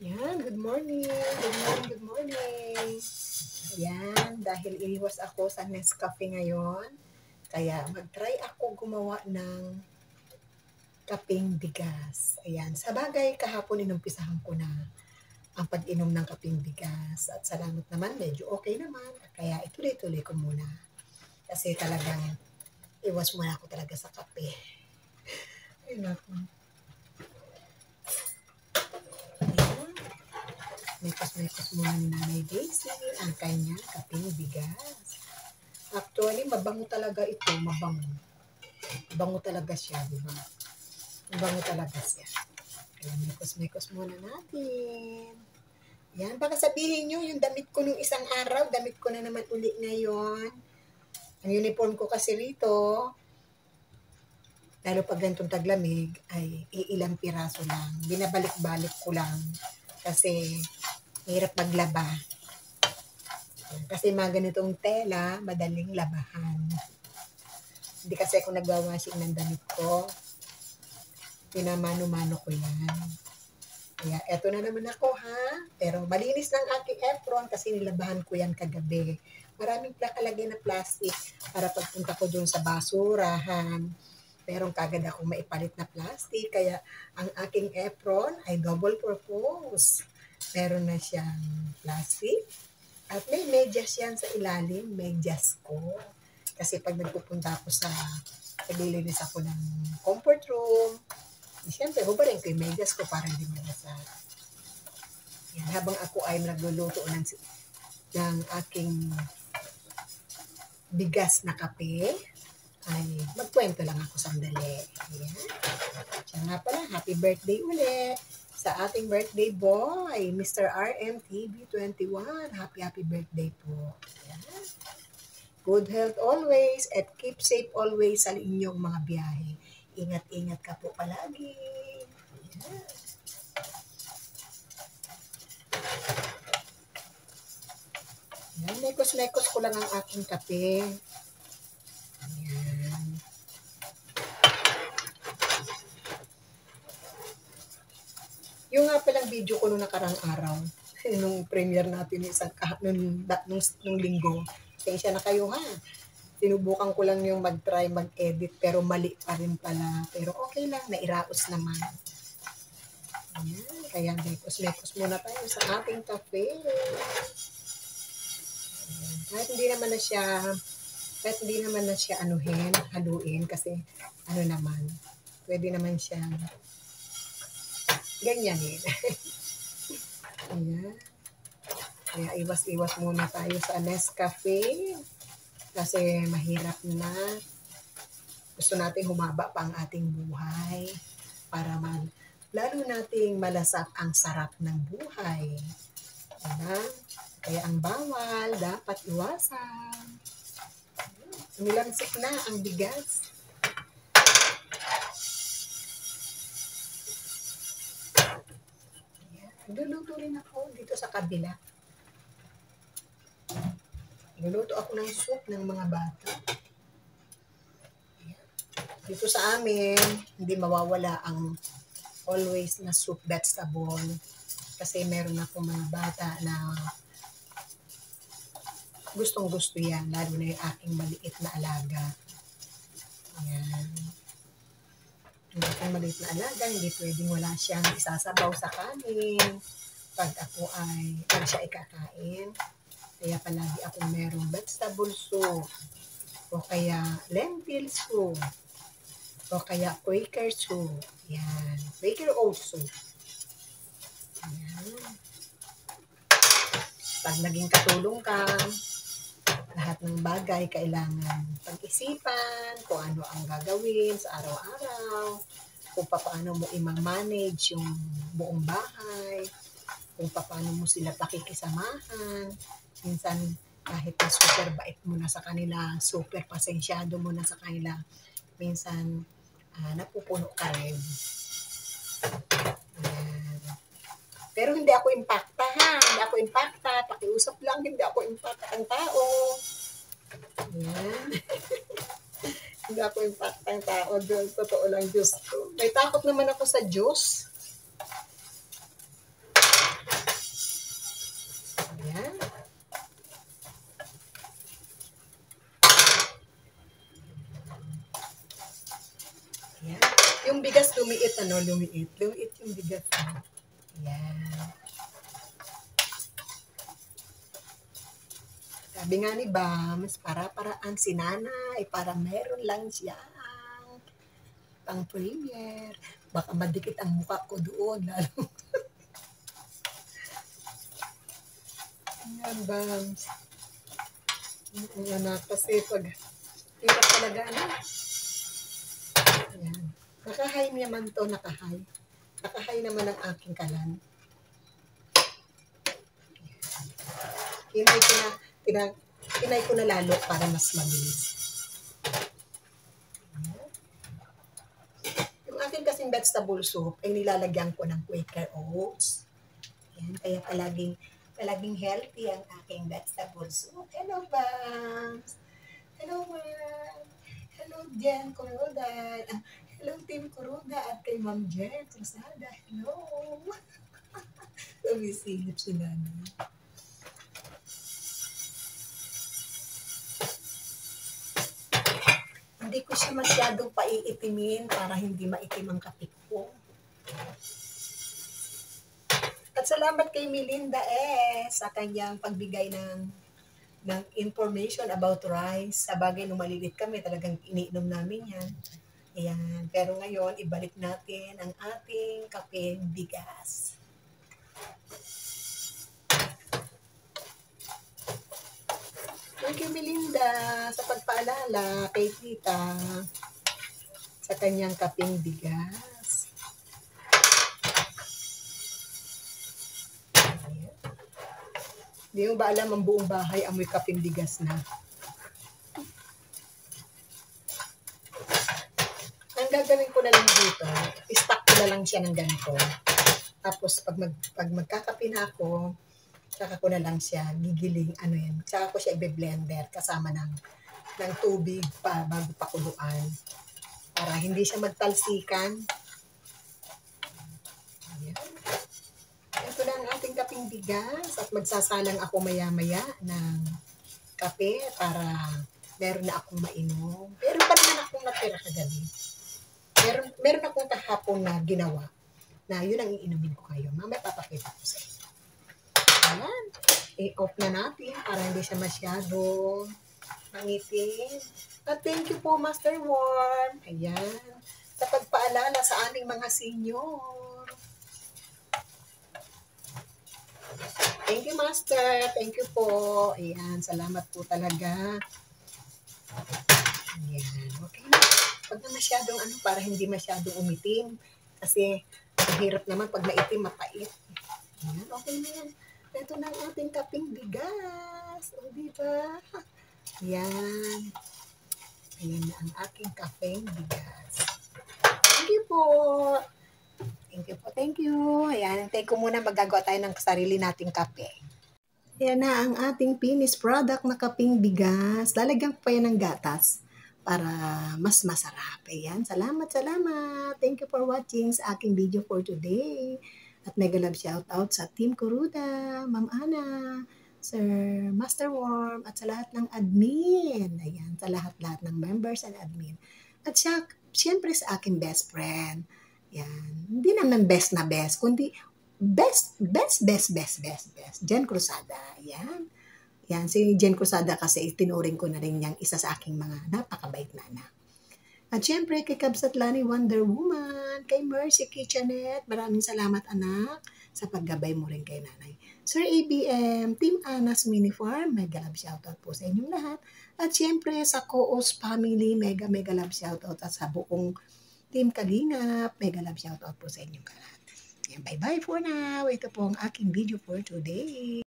Yan, good morning. Good morning, good morning. Yan, dahil iniwas ako sa Nescafe ngayon, kaya mag-try ako gumawa ng kapeng bigas. Ayan, sa bagay, kahapon inumpisahan ko na ang pag-inom ng kapeng bigas. At salamat naman, medyo okay naman. Kaya ituloy-tuloy ko muna. Kasi talagang iwas muna ako talaga sa kape. Ay, naku. Mekos-mekos muna ni Nanay Daisy ang kanyang kapeng bigas. Actually, mabango talaga ito. Mabango. Mabango talaga siya, di ba? Mabango talaga siya. Kaya mekos-mekos muna natin. Yan, baka sabihin nyo, yung damit ko nung isang araw, damit ko na naman uli ngayon. Ang uniform ko kasi rito, lalo pag ganitong taglamig, ay iilang piraso lang. Binabalik-balik ko lang kasi hirap maglaba. Kasi mga ganitong tela, madaling labahan. Hindi kasi ako nagwawashing ng damit ko. Pinamano-mano ko yan. Kaya eto na naman ako ha. Pero malinis ng aking apron kasi nilabahan ko yan kagabi. Maraming nakalagay na plastic para pagpunta ko dun sa basurahan. Meron kagad akong maipalit na plastic. Kaya ang aking apron ay double purpose. Meron na siyang plastic. At may medyas yan sa ilalim. Medyas ko. Kasi pag nagpupunta ako naglilinis ako ng comfort room, siyempre, hubarin ko yung medyas ko para hindi malasag. Yan, habang ako ay nagluluto ng aking bigas na kape, ay magkwento lang ako sandali. Yan. Siya nga pala, happy birthday ulit sa ating birthday boy, Mr. RMTV21. Happy birthday po. Yan. Good health always at keep safe always sa inyong mga biyahe. Ingat-ingat ka po palagi. Ayan. Ayan, mekos-mekos ko lang ang aking kape. Ayan. Yung nga palang video ko nung nakarang araw, nung premiere natin nung linggo, pasensya na kayo ha. Sinubukan ko lang yung mag-try mag-edit pero mali pa rin pala. Pero okay lang, nairaos naman. Ayan, kaya mekos-mekos muna tayo sa ating kape. Ayan, kahit hindi naman na siya haluin kasi pwede naman siyang ganyanin. Ayan. Kaya iwas-iwas muna tayo sa Nescafe. Kasi mahirap na. Gusto natin humaba pa ang ating buhay para lalo nating malasap ang sarap ng buhay. Diba? Kaya ang bawal dapat iwasan. Nilamsik na ang bigas. Luluto rin ako dito sa kabila. Luluto ako ng soup ng mga bata. Dito sa amin, hindi mawawala ang always na soup vegetable. Kasi meron akong mga bata na gustong-gusto yan, lalo na yung aking maliit na alaga. Ayan. Yung aking maliit na alaga, hindi pwedeng wala siyang isasabaw sa kanin. Pag siya ikakain. Kaya palagi akong merong vegetable soup. O kaya lentil soup. O kaya Quaker soup. Yan. Quaker oat soup. Yan. Pag naging katulong ka, lahat ng bagay kailangan pag-isipan kung ano ang gagawin sa araw-araw, kung paano mo i-manage yung buong bahay, kung paano mo sila pakikisamahan. Minsan, kahit na super bait mo na sa kanila, super pasensyado mo na sa kanila, minsan, napupuno ka rin. Ayan. Pero hindi ako impacta ha. Hindi ako impacta. Pakiusap lang, hindi ako impacta ang tao. Ayan. Hindi ako impacta ang tao. Totoo lang, Diyos ko. May takot naman ako sa Diyos. ano, lumiit. Lumiit yung bigas mo. Ayan. Sabi nga ni Bams, para-paraan si nanay, para meron lang siyang pang-premier. Baka madikit ang mukha ko doon, lalo. Ayan, Bams. Ang anak, kasi pag hirap talaga, ano? Ayan. Nakahay naman to, nakahay. Nakahay naman ang aking kalan. Pinay ko na lalo para mas mabilis. Yung aking kasing vegetable soup ay nilalagyan ko ng Quaker Oats. Yan, kaya palaging healthy ang aking vegetable soup. Hello, Bams! Hello, Ma'am! Hello, Jen Kuruda! Hello, Team Kuruda at kay Ma'am Jen Cruzada. Hello! Sumisilip si nanay. Hindi ko siya masyadong paiitimin para hindi maitim ang kapit ko. At salamat kay Melinda sa kanyang pagbigay ng information about rice. Sa bagay, nung malilit kami, talagang iniinom namin yan. Ayan. Pero ngayon, ibalik natin ang ating kapeng bigas. Thank you, Melinda, sa pagpaalala kay tita sa kanyang kapeng bigas. Ayan. Hindi mo ba alam, ang buong bahay amoy kapeng bigas na. Ang gagawin ko na lang dito, i-stack ko na lang siya ng ganito. Tapos pag magkakape na ako, saka ko na lang siya gigiling, saka ko siya i-blender kasama ng tubig pa bago pakuluan para hindi siya magtalsikan. Ayan. Ito na ang ating kapeng bigas at magsasalang ako maya-maya ng kape para meron na akong mainom. Pero pa naman akong natira kagabi. Meron akong kahapon na ginawa na yun ang iinumin ko kayo. Mamaya papakita ko sa inyo. Ayan. I-off na natin para hindi siya masyado mangitin. At thank you po, Master Warm. Ayan. Sa pagpaalala sa aming mga senior. Thank you, Master. Thank you po. Ayan. Salamat po talaga. Ayan. Okay na. Pag na masyadong para hindi masyadong umitim. Kasi mahirap naman pag maitim, mapait. Ayan. Okay na yan. Ito na ang ating kapeng bigas. O, diba? Ayan. Ayan na ang aking kapeng bigas. Thank you po. Thank you po. Thank you. Ayan. Take ko muna, magagawa tayo ng sarili nating kape. Ayan na ang ating finished product na kapeng bigas. Lalagyan ko pa yan ng gatas para mas masarap. Ayan. Salamat, salamat. Thank you for watching sa aking video for today. At mega love shout out sa Team Kuruda, Ma'am Ana, Sir Master Warm, at sa lahat ng admin. Ayan, sa lahat-lahat ng members and admin. At siyempre sa aking best friend. Ayan, hindi naman best na best, kundi best. Jen Cruzada. Ayan. Ayan, si Jen Cruzada kasi tinuring ko na rin niyang isa sa aking mga napakabait na anak. At syempre, kay Kabsat Lani Wonder Woman, kay Mercy Kitchenette, maraming salamat anak sa paggabay mo rin kay nanay. Sir ABM, Team Anas Mini Farm, mega love shoutout po sa inyong lahat. At syempre, sa Coos Family, mega love shoutout. At sa buong Team Kalingap, mega love shoutout po sa inyong lahat. Bye-bye for now. Ito po ang aking video for today.